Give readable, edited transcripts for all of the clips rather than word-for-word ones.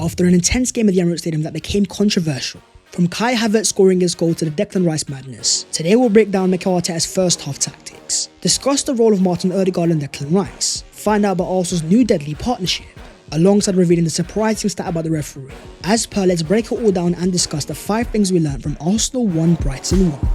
after an intense game at the Emirates Stadium that became controversial. From Kai Havertz scoring his goal to the Declan Rice madness, today we'll break down Mikel Arteta's first half tactics, discuss the role of Martin Odegaard and Declan Rice, find out about Arsenal's new deadly partnership, alongside revealing the surprising stat about the referee. As per, let's break it all down and discuss the 5 things we learned from Arsenal 1 Brighton 1.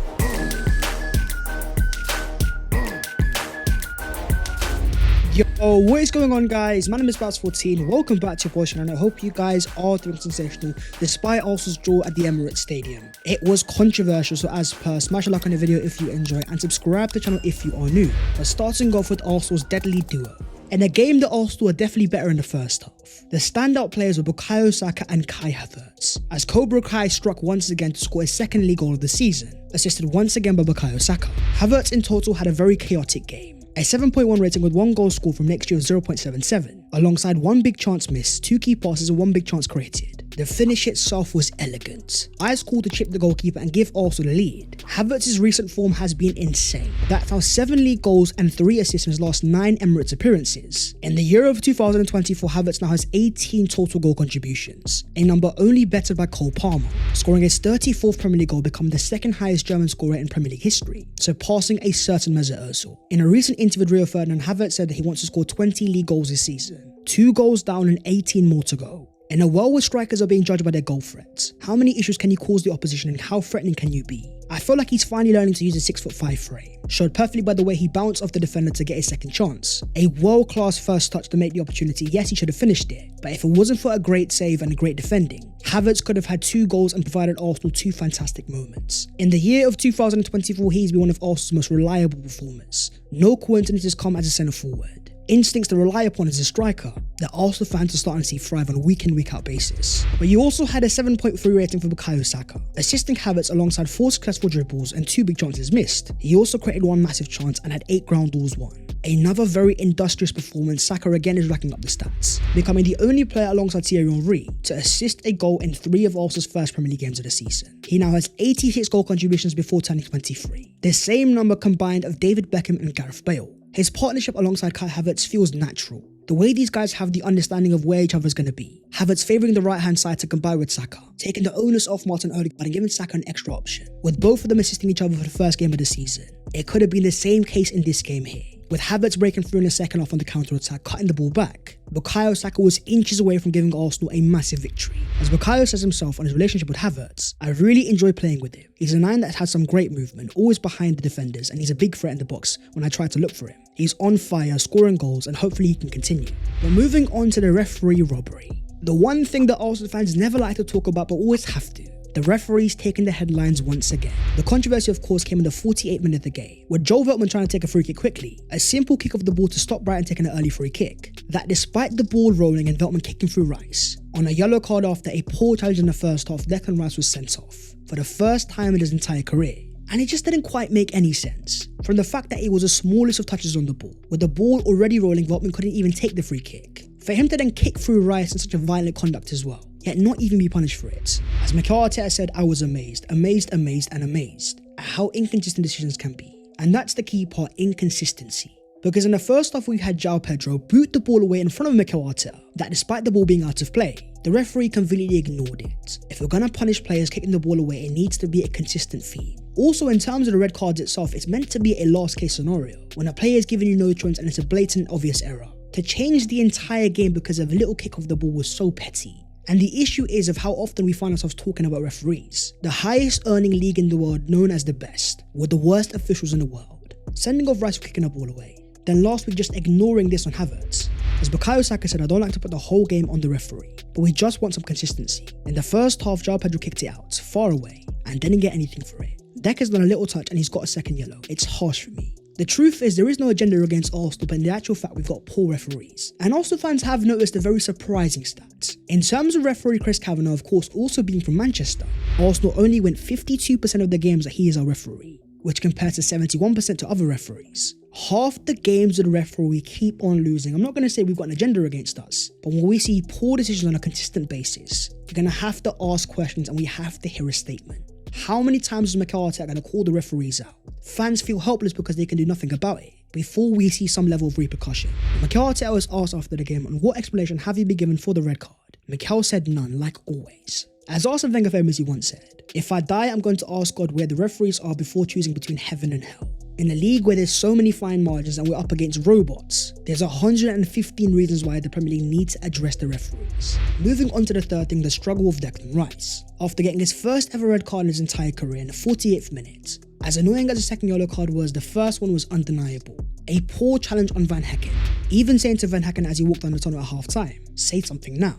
Yo, what is going on, guys? My name is Bats14. Welcome back to your portion, and I hope you guys are doing sensational despite Arsenal's draw at the Emirates Stadium. It was controversial, so as per, smash a like on the video if you enjoy and subscribe to the channel if you are new. But starting off with Arsenal's deadly duo. In a game that Arsenal were definitely better in the first half, the standout players were Bukayo Saka and Kai Havertz, as Cobra Kai struck once again to score his second league goal of the season, assisted once again by Bukayo Saka. Havertz in total had a very chaotic game. A 7.1 rating with 1 goal scored from next year of 0.77, alongside 1 big chance missed, 2 key passes and 1 big chance created. The finish itself was elegant. Eyes called to chip the goalkeeper and give Arsenal the lead. Havertz's recent form has been insane. That's now 7 league goals and 3 assists in his last 9 Emirates appearances. In the Euro of 2024, Havertz now has 18 total goal contributions, a number only bettered by Cole Palmer, scoring his 34th Premier League goal, becoming the second highest German scorer in Premier League history, surpassing a certain Mesut Ozil. In a recent interview with Rio Ferdinand, Havertz said that he wants to score 20 league goals this season, 2 goals down and 18 more to go. In a world where strikers are being judged by their goal threats, how many issues can you cause the opposition and how threatening can you be? I feel like he's finally learning to use a 6'5" frame, showed perfectly by the way he bounced off the defender to get his second chance. A world-class first touch to make the opportunity. Yes, he should have finished it, but if it wasn't for a great save and a great defending, Havertz could have had 2 goals and provided Arsenal 2 fantastic moments. In the year of 2024, he's been one of Arsenal's most reliable performers. No coincidences come as a centre forward. Instincts to rely upon as a striker that Arsenal fans are starting to see thrive on a week in, week out basis. But you also had a 7.3 rating for Bukayo Saka, assisting Havertz alongside 4 successful dribbles and 2 big chances missed. He also created 1 massive chance and had 8 ground balls won. Another very industrious performance. Saka again is racking up the stats, becoming the only player alongside Thierry Henry to assist a goal in 3 of Arsenal's first Premier League games of the season. He now has 86 goal contributions before turning 23, the same number combined of David Beckham and Gareth Bale. His partnership alongside Kai Havertz feels natural. The way these guys have the understanding of where each other is going to be. Havertz favouring the right hand side to combine with Saka, taking the onus off Martin Odegaard and giving Saka an extra option, with both of them assisting each other for the first game of the season. It could have been the same case in this game here, with Havertz breaking through in the second half on the counter-attack, cutting the ball back. Bukayo Saka was inches away from giving Arsenal a massive victory. As Bukayo says himself on his relationship with Havertz, I really enjoy playing with him. He's a 9 that has some great movement, always behind the defenders, and he's a big threat in the box when I try to look for him. He's on fire, scoring goals, and hopefully he can continue. But moving on to the referee robbery. The one thing that Arsenal fans never like to talk about but always have to. The referees taking the headlines once again. The controversy of course came in the 48th minute of the game, with Joel Veltman trying to take a free kick quickly, a simple kick of the ball to stop Brighton taking an early free kick. That despite the ball rolling and Veltman kicking through Rice, on a yellow card after a poor challenge in the first half, Declan Rice was sent off, for the first time in his entire career. And it just didn't quite make any sense. From the fact that it was the smallest of touches on the ball, with the ball already rolling, Veltman couldn't even take the free kick. For him to then kick through Rice in such a violent conduct as well, yet not even be punished for it. As Mikel Arteta said, I was amazed at how inconsistent decisions can be. And that's the key part, inconsistency. Because in the first half we had João Pedro boot the ball away in front of Mikel Arteta, that despite the ball being out of play, the referee conveniently ignored it. If we're gonna punish players kicking the ball away, it needs to be a consistent theme. Also, in terms of the red cards itself, it's meant to be a last case scenario, when a player is giving you no choice and it's a blatant obvious error. To change the entire game because of a little kick of the ball was so petty. And the issue is of how often we find ourselves talking about referees. The highest earning league in the world, known as the best, with the worst officials in the world, sending off Rice for kicking the ball away. Then last week just ignoring this on Havertz. As Bukayo Saka said, I don't like to put the whole game on the referee, but we just want some consistency. In the first half, João Pedro kicked it out, far away, and didn't get anything for it. Deck has done a little touch and he's got a second yellow. It's harsh for me. The truth is there is no agenda against Arsenal, but in the actual fact we've got poor referees. And Arsenal fans have noticed a very surprising stat. In terms of referee Chris Kavanagh, of course, also being from Manchester, Arsenal only win 52% of the games that he is our referee, which compares to 71% to other referees. Half the games of the referee keep on losing. I'm not going to say we've got an agenda against us, but when we see poor decisions on a consistent basis, we're going to have to ask questions and we have to hear a statement. How many times is Mikel Arteta going to call the referees out? Fans feel helpless because they can do nothing about it before we see some level of repercussion. Mikel Arteta was asked after the game on what explanation have you been given for the red card. Mikel said none, like always. As Arsene Wenger famously once said, "If I die, I'm going to ask God where the referees are before choosing between heaven and hell." In a league where there's so many fine margins and we're up against robots, there's 115 reasons why the Premier League needs to address the referees. Moving on to the third thing, the struggle of Declan Rice. After getting his first ever red card in his entire career in the 48th minute, as annoying as the second yellow card was, the first one was undeniable. A poor challenge on Van Hecken, even saying to Van Hecken as he walked down the tunnel at half time, "Say something now."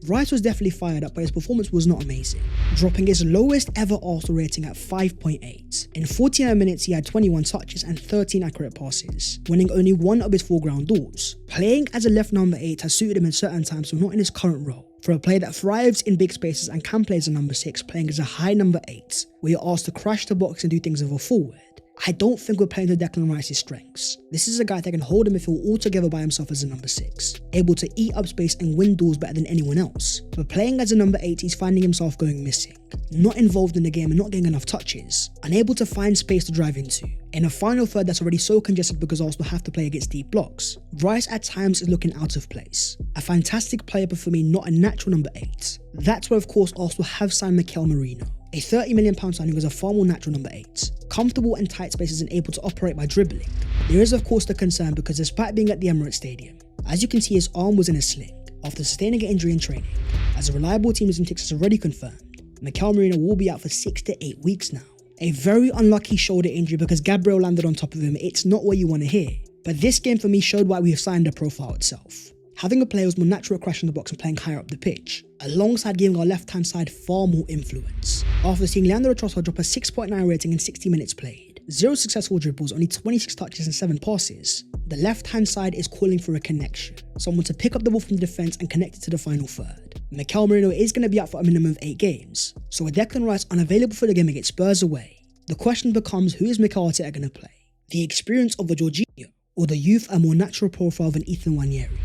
Rice was definitely fired up, but his performance was not amazing, dropping his lowest ever Arsenal rating at 5.8. In 49 minutes, he had 21 touches and 13 accurate passes, winning only one of his 4 ground duels. Playing as a left number 8 has suited him in certain times, so not in his current role. For a player that thrives in big spaces and can play as a number 6, playing as a high number 8, where you're asked to crash the box and do things of a forward, I don't think we're playing to Declan Rice's strengths. This is a guy that can hold a midfield all together by himself as a number 6, able to eat up space and win duels better than anyone else. But playing as a number 8, he's finding himself going missing, not involved in the game and not getting enough touches, unable to find space to drive into. In a final third that's already so congested because Arsenal have to play against deep blocks, Rice at times is looking out of place. A fantastic player, but for me not a natural number 8. That's where of course Arsenal have signed Mikel Merino. A £30 million signing was a far more natural number 8, comfortable in tight spaces and able to operate by dribbling. There is of course the concern because despite being at the Emirates Stadium, as you can see his arm was in a sling after sustaining an injury in training. As a reliable team in Ticks has already confirmed, Mikel Merino will be out for 6 to 8 weeks now. A very unlucky shoulder injury because Gabriel landed on top of him. It's not what you want to hear. But this game for me showed why we have signed the profile itself. Having a player who's more natural at crashing the box and playing higher up the pitch, alongside giving our left-hand side far more influence. After seeing Leandro Trossard drop a 6.9 rating in 60 minutes played, 0 successful dribbles, only 26 touches and 7 passes, the left-hand side is calling for a connection. Someone to pick up the ball from the defence and connect it to the final third. Mikel Merino is going to be out for a minimum of 8 games, so with Declan Rice unavailable for the game against Spurs away, the question becomes, who is Mikel Arteta going to play? The experience of a Jorginho, or the youth a more natural profile than Ethan Nwaneri?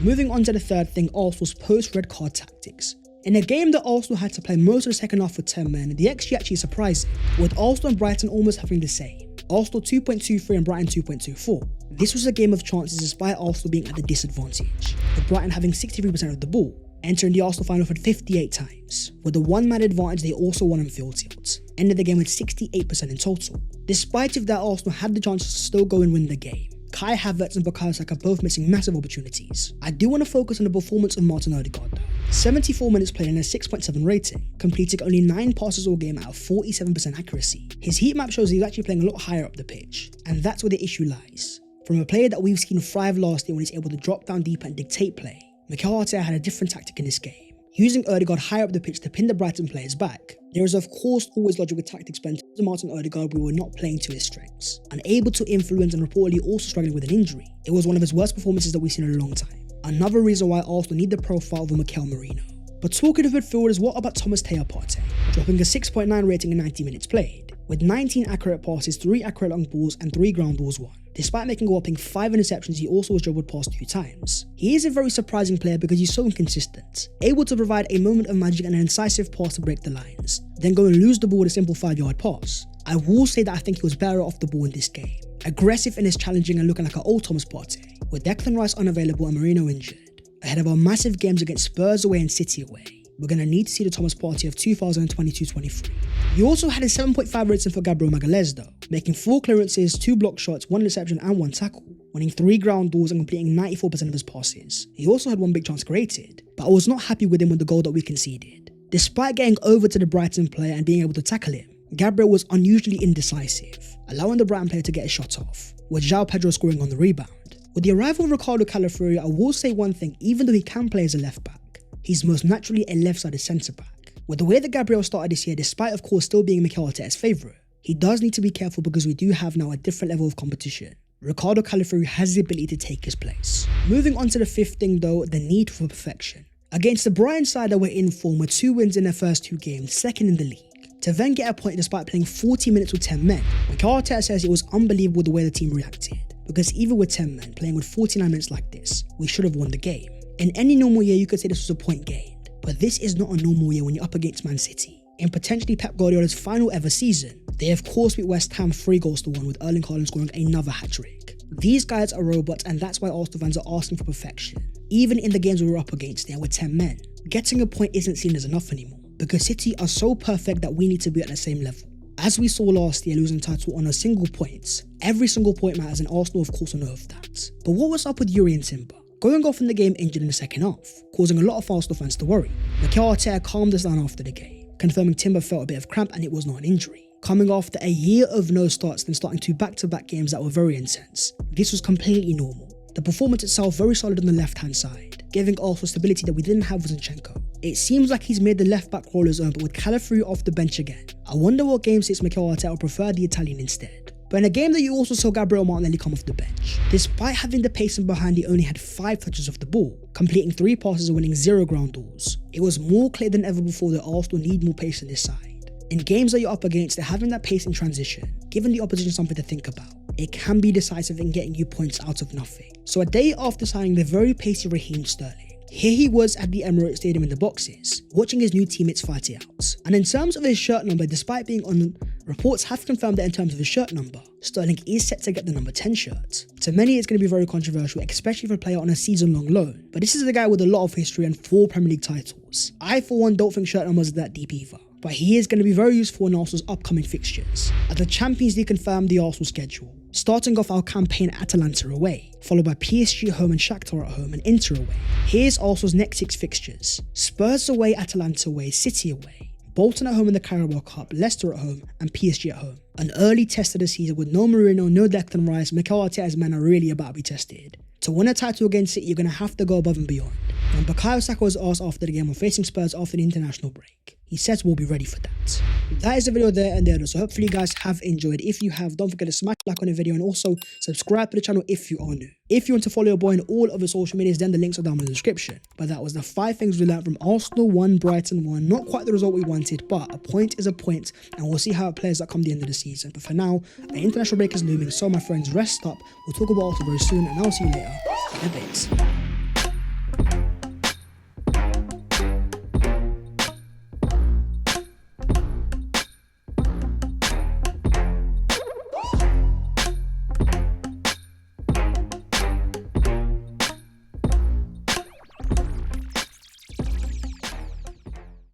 Moving on to the third thing, Arsenal's post-red card tactics. In a game that Arsenal had to play most of the second half with 10 men, the XG actually is surprising, with Arsenal and Brighton almost having the same. Arsenal 2.23 and Brighton 2.24. This was a game of chances despite Arsenal being at a disadvantage, with Brighton having 63% of the ball, entering the Arsenal final for 58 times. With the one-man advantage, they also won on field tilts, ended the game with 68% in total. Despite that Arsenal had the chances to still go and win the game, Kai Havertz and Bukayo Saka both missing massive opportunities. I do want to focus on the performance of Martin Odegaard though. 74 minutes played and a 6.7 rating, completing only 9 passes all game out of 47% accuracy. His heat map shows he's actually playing a lot higher up the pitch, and that's where the issue lies. From a player that we've seen thrive last year when he's able to drop down deep and dictate play, Mikel Arteta had a different tactic in this game, using Odegaard higher up the pitch to pin the Brighton players back. There is of course always logic with tactics, but in terms of Martin Odegaard, we were not playing to his strengths. Unable to influence and reportedly also struggling with an injury. It was one of his worst performances that we've seen in a long time. Another reason why Arsenal need the profile of a Mikel Merino. But talking of midfielders, what about Thomas Partey, dropping a 6.9 rating in 90 minutes played, with 19 accurate passes, 3 accurate long balls and 3 ground balls won. Despite making a whopping 5 interceptions, he also was dribbled past 2 times. He is a very surprising player because he's so inconsistent, able to provide a moment of magic and an incisive pass to break the lines, then go and lose the ball with a simple 5-yard pass. I will say that I think he was better off the ball in this game. Aggressive in his challenging and looking like an old Thomas Partey, with Declan Rice unavailable and Merino injured. Ahead of our massive games against Spurs away and City away, we're going to need to see the Thomas Partey of 2022-23. He also had a 7.5 rating for Gabriel Magalhaes though, making 4 clearances, 2 block shots, 1 interception and 1 tackle, winning 3 ground balls and completing 94% of his passes. He also had 1 big chance created, but I was not happy with him with the goal that we conceded. Despite getting over to the Brighton player and being able to tackle him, Gabriel was unusually indecisive, allowing the Brighton player to get a shot off, with João Pedro scoring on the rebound. With the arrival of Ricardo Calafiori, I will say one thing, even though he can play as a left back, he's most naturally a left-sided centre-back. With the way that Gabriel started this year, despite of course still being Mikel Arteta's favourite, he does need to be careful because we do have now a different level of competition. Ricardo Calafiori has the ability to take his place. Moving on to the fifth thing though, the need for perfection. Against the Brighton side that were in form with 2 wins in their first 2 games, second in the league, to then get a point despite playing 40 minutes with 10 men, Mikel Arteta says it was unbelievable the way the team reacted, because even with 10 men playing with 49 minutes like this, we should have won the game. In any normal year you could say this was a point gained, but this is not a normal year when you're up against Man City. In potentially Pep Guardiola's final ever season, they of course beat West Ham 3-1 with Erling Haaland scoring another hat-trick. These guys are robots and that's why Arsenal fans are asking for perfection. Even in the games we were up against, there were 10 men. getting a point isn't seen as enough anymore, because City are so perfect that we need to be at the same level. As we saw last year losing title on a single point, every single point matters, and Arsenal of course know of that. But what was up with Yuri and Timber? Going off in the game injured in the second half, causing a lot of Arsenal fans to worry. Mikel Arteta calmed us down after the game, confirming Timber felt a bit of cramp and it was not an injury. Coming after a year of no starts, then starting 2 back-to-back games that were very intense, this was completely normal. The performance itself very solid on the left-hand side, giving Arsenal stability that we didn't have with Zinchenko. It seems like he's made the left-back role his own, but with Calafrio off the bench again. I wonder what game sits Mikel Arteta would prefer the Italian instead. But in a game that you also saw Gabriel Martinelli come off the bench, despite having the pace in behind, he only had 5 touches of the ball, completing 3 passes and winning 0 ground balls. It was more clear than ever before that Arsenal need more pace on this side. In games that you're up against, they're having that pace in transition, giving the opposition something to think about. It can be decisive in getting you points out of nothing. So a day after signing the very pacey Raheem Sterling, here he was at the Emirates Stadium in the boxes, watching his new teammates fight it out. And in terms of his shirt number, despite being on, reports have confirmed that in terms of his shirt number, Sterling is set to get the number 10 shirt. To many, it's going to be very controversial, especially for a player on a season-long loan. But this is a guy with a lot of history and 4 Premier League titles. I, for one, don't think shirt numbers are that deep either. But he is going to be very useful in Arsenal's upcoming fixtures. As the Champions League confirmed the Arsenal schedule, starting off our campaign at Atalanta away, followed by PSG at home and Shakhtar at home and Inter away. Here's Arsenal's next 6 fixtures: Spurs away, Atalanta away, City away, Bolton at home in the Carabao Cup, Leicester at home and PSG at home. An early test of the season with no Marino, no Declan Rice. Mikel Arteta's men are really about to be tested. To win a title against City, you're going to have to go above and beyond. When Bukayo Saka was asked after the game of facing Spurs after the international break, he says we'll be ready for that. That is the video there and there, so hopefully you guys have enjoyed. If you have, don't forget to smash like on the video and also subscribe to the channel if you are new. If you want to follow your boy on all of his social medias, then the links are down in the description. But that was the 5 things we learned from Arsenal 1, Brighton 1. Not quite the result we wanted, but a point is a point, and we'll see how it plays out come the end of the season. But for now, an international break is looming, so my friends, rest up. We'll talk about Arsenal very soon, and I'll see you later in a bit.